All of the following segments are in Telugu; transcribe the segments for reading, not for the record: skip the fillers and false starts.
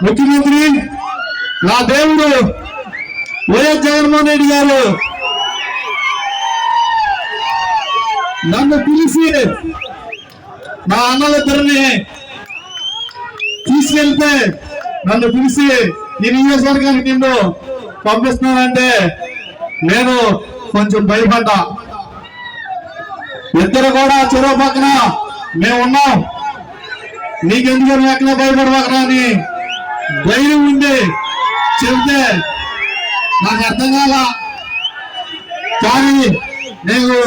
ముఖ్యమంత్రి నా దేవుడు వైఎస్ జగన్మోహన్ రెడ్డి గారు నన్ను పిలిచి నా అన్నలిద్దరిని తీసుకెళ్తే నన్ను పిలిచి ఈ నియోజకవర్గానికి నిన్ను పంపిస్తున్నానంటే నేను కొంచెం భయపడ్డా. ఇద్దరు కూడా చెరువు పక్కన మేమున్నాం, నీకెందుకు నువ్వు ఎక్కడ భయపడవకరా అని ధైర్యం ఉంది చెబితే నాకు అర్థం కాల. కానీ నేను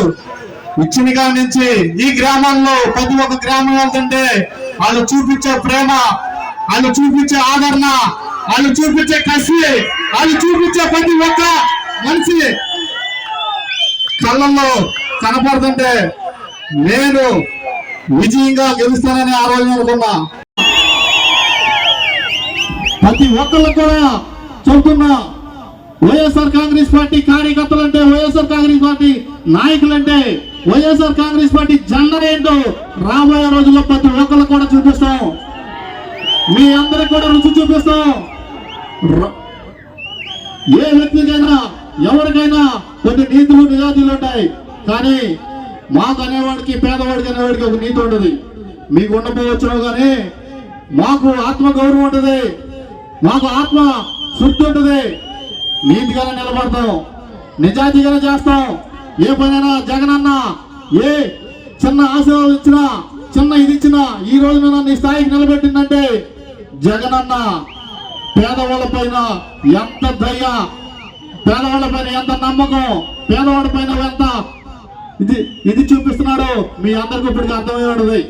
ఇచ్చిన కాడి నుంచి ఈ గ్రామాల్లో ప్రతి ఒక్క గ్రామం వెళ్తుంటే వాళ్ళు చూపించే ప్రేమ, వాళ్ళు చూపించే ఆదరణ, వాళ్ళు చూపించే కసి, వాళ్ళు చూపించే ప్రతి ఒక్క మనిషి కళ్ళల్లో కనపడుతుంటే నేను విజయంగా గెలుస్తానని ఆ రోజు అనుకున్నా. ప్రతి ఒక్కళ్ళు కూడా చెబుతున్నా, వైఎస్ఆర్ కాంగ్రెస్ పార్టీ కార్యకర్తలంటే, వైఎస్ఆర్ కాంగ్రెస్ పార్టీ నాయకులంటే, వైఎస్ఆర్ కాంగ్రెస్ పార్టీ జెండా ఏంటో రాబోయే రోజుల్లో ప్రతి ఒక్కళ్ళు కూడా చూపిస్తాం. మీ అందరికి కూడా రుచి చూపిస్తాం. ఏ వ్యక్తికైనా ఎవరికైనా కొన్ని నీతులు నిజాతులు ఉంటాయి, కానీ మాకు అనేవాడికి పేదవాడికి అనేవాడికి ఒక నీతి ఉంటుంది. మీకు ఉండకపోవచ్చు కానీ మాకు ఆత్మ గౌరవం ఉంటుంది, మాకు ఆత్మ శుద్ధి ఉంటుంది. నీతిగానే నిలబడతాం, నిజాయితీగానే చేస్తాం. ఏ పనైనా జగనన్న ఏ చిన్న ఆశీర్వాదం ఇచ్చినా, చిన్న ఇది ఇచ్చినా ఈ రోజు నన్ను ఈ స్థాయికి నిలబెట్టిందంటే జగనన్న పేదవాళ్ళ పైన ఎంత దయ, పేదవాళ్ళ పైన ఎంత నమ్మకం, పేదవాడి పైన ఎంత ఇది చూపిస్తున్నాడు మీ అందరికీ ఇప్పటికీ అర్థమయ్యేది.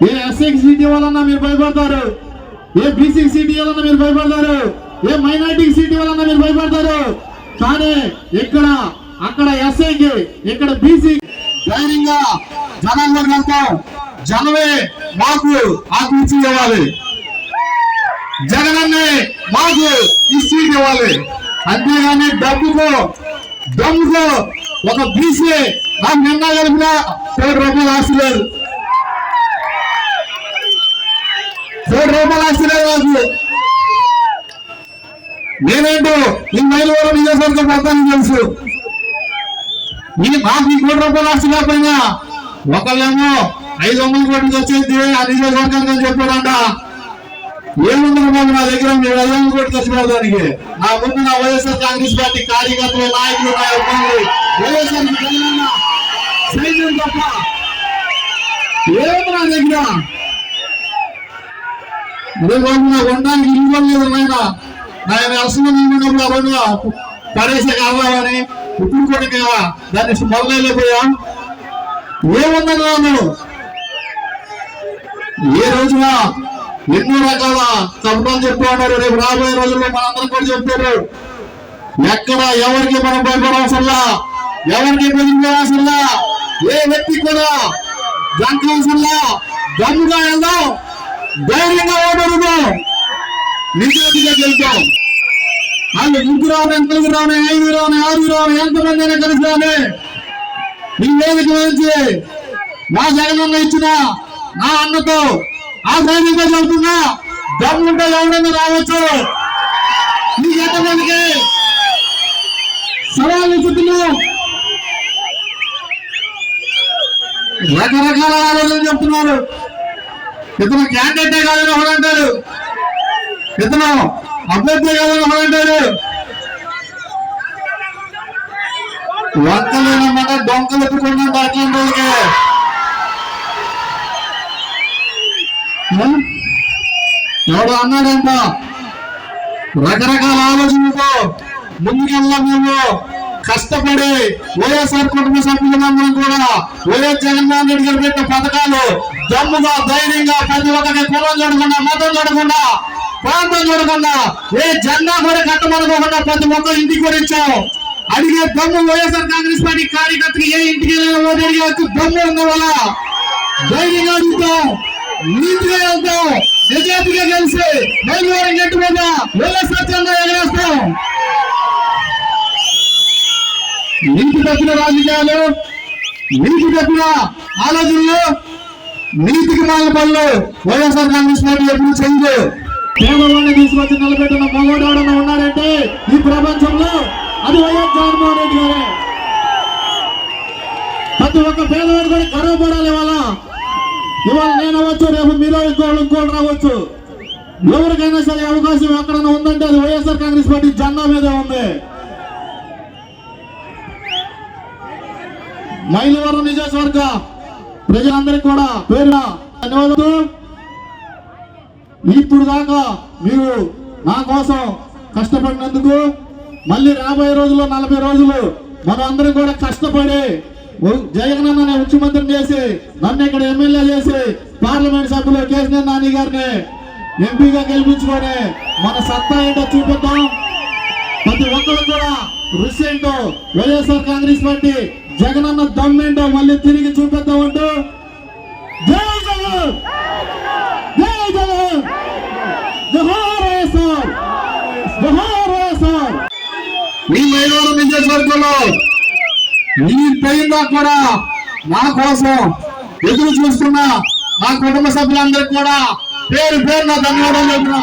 ఏ ఎస్సీకి సీట్ ఇవ్వాలన్నా మీరు భయపడతారు, ఏ బీసీకి సీట్ ఇవ్వాలన్నా మీరు భయపడతారు, ఏ మైనార్టీకి సీట్ ఇవ్వాలన్నా మీరు భయపడతారు. కానీ ఇక్కడ అక్కడ ఎస్ఐకి, ఇక్కడ బీసీ ధైర్యంగా జనాల్లోకి వెళ్తాం. జనమే మాకు ఆకృతి ఇవ్వాలి, జగనన్నే మాకు ఈ సీట్ ఇవ్వాలి. అంతేగాని డబ్బుకు దమ్ముకు ఒక బీసీ నాకు నిన్న కలిపిన ₹1,00,000 ఆస్తి లేదు, ₹1,00,000 ఆస్తి లేదు నాకు. నేనేంటో ఈ మైలవరం నియోజకవర్గం మొత్తానికి తెలుసు. నాకు ఈ ₹1,00,000 ఆస్తి లేకపోయినా ఒకళ్ళేమో 500 కోట్లకి వచ్చేది ఆ నియోజకవర్గానికి అని చెప్పాడంట. ఏముందని బాబు నా దగ్గర మీరు 500 కోట్లు ఖర్చు పెడతానికి? నా ముందు నా వైఎస్ఆర్ కాంగ్రెస్ పార్టీ కార్యకర్తలు, నాయకులు, నా అభిమానులు వైఎస్ఆర్ సైన్యం తప్ప ఏమో నా దగ్గర. అదే బాబు నాకు ఉండడానికి ఇల్లు కూడా లేదు నాయన. ఆయన అవసరం ఉన్నప్పుడు ఆ రోజున పడేసే కావాలని ఇప్పుడు కూడా దాన్ని మొదలైపోయా. ఏముందన్నాను ఏ రోజున ఎన్నో రకాల కబుర్లు చెప్తూ ఉన్నారు. రేపు రాబోయే రోజుల్లో మనందరం కూడా చెప్తారు. ఎక్కడ ఎవరికి మనం భయపడవసల్లా, ఎవరికి బెదిరించవసల్లా, ఏ వ్యక్తి కూడా జంకవసల్లా, దమ్ముగా వెళ్దాం, ధైర్యంగా ఓడరుదాం, నిజాయితీగా గెలుద్దాం. వాళ్ళు 3 రావని, 4 రావని, 5 రావని, 6 రావని, ఎంతమంది అయినా కలిసి రాని ఈ వేదిక నుంచి నా జగనన్న ఇచ్చిన నా అన్నతో ఆ ధైర్యంగా చెబుతున్నా, దమ్ముంటే ఎవరైనా రావచ్చు. మీకు ఎంతమందికి సవాళ్ళు ఇస్తున్నాం, రకరకాల ఆలోచనలు చెప్తున్నారు. ఇతను క్యాండిడేటే కాదని ఒకడంటారు, ఇతను అభ్యర్థి కాదని ఒకడంటారు. వంకలేనమాట డొంకలు ఎత్తుకుంటాం అట్లాంటి వాళ్ళకి. ఎవడు అన్నాడంట రకరకాల ఆలోచనలతో ముందుకెళ్ళాం. మేము కష్టపడి వైఎస్ఆర్ కుటుంబ సభ్యులందరం కూడా వైఎస్ జగన్మోహన్ రెడ్డి గారు పెట్టిన పథకాలు దమ్ముగా ధైర్యంగా ప్రతి ఒక్కరికి కులం చూడకుండా, మతం చూడకుండా, ప్రాంతం చూడకుండా, ఏ జెండా కూడా కట్టమనుకోకుండా ప్రతి ఒక్క ఇంటికి కూడా ఇచ్చాం. అడిగే దమ్ము వైఎస్ఆర్ కాంగ్రెస్ పార్టీ కార్యకర్తకి ఏ ఇంటికి వచ్చి దమ్ము ఉన్న వల్ల ధైర్యంగా అడుగుతాం, నీతిగా వెళ్తాం, నిజాయితీగా కలిసి మైలవరం గట్టి మీద వైఎస్ఆర్ జెండా ఎగరేస్తాం. నీతి తప్పిన రాజకీయాలు, నీతి తప్పిన ఆలోచనలు, నీతికి మాలిన పనులు వైఎస్ఆర్ కాంగ్రెస్ పార్టీ ఎప్పుడు చేయదు. పేదవాడిని తీసుకొచ్చి నిలబెట్టిన మగవాడు ఎవడన్నా ఉన్నాడంటే ఈ ప్రపంచంలో అది వైఎస్ జగన్మోహన్ రెడ్డి గారే. ప్రతి ఒక్క పేదవాడు కూడా గర్వపడాలి. ఇవాళ నేను అవ్వచ్చు, రేపు మీలో ఇంకోళ్ళు రావచ్చు. ఎవరికైనా సరే అవకాశం ఎక్కడైనా ఉందంటే అది వైఎస్ఆర్ కాంగ్రెస్ పార్టీ జెండా మీదే ఉంది. మైలవరం నియోజకవర్గ ప్రజలందరికీ కూడా పేరున ధన్యవాదాలు. ఇప్పుడు దాకా మీరు నా కోసం కష్టపడినందుకు మళ్ళీ రాబోయే రోజుల్లో 40 రోజులు మనం అందరం కూడా కష్టపడి జగన్ అన్న ముఖ్యమంత్రిని చేసి నన్ను ఇక్కడ ఎమ్మెల్యే చేసి పార్లమెంట్ సభ్యులు కేసీఆర్ నాని గారిని ఎంపీగా గెలిపించుకొని మన సత్తా ఏంటో చూపిద్దాం. ప్రతి ఒక్కరు కూడా రుచి ఏంటో వైఎస్ఆర్ కాంగ్రెస్ పార్టీ జగన్ అన్న దమ్మేంటో మళ్ళీ తిరిగి చూపిద్దామంటూ జై జగన్, జై జగన్, జోహార్ వైఎస్ఆర్, జోహార్ వైఎస్ఆర్. మీ మైలవరం నియోజకవర్గంలో మీ పోయిందా కూడా నా కోసం ఎదురు చూస్తున్న నా కుటుంబ సభ్యులందరికీ కూడా పేరు పేరున ధన్యవాదాలు చెప్తున్నా.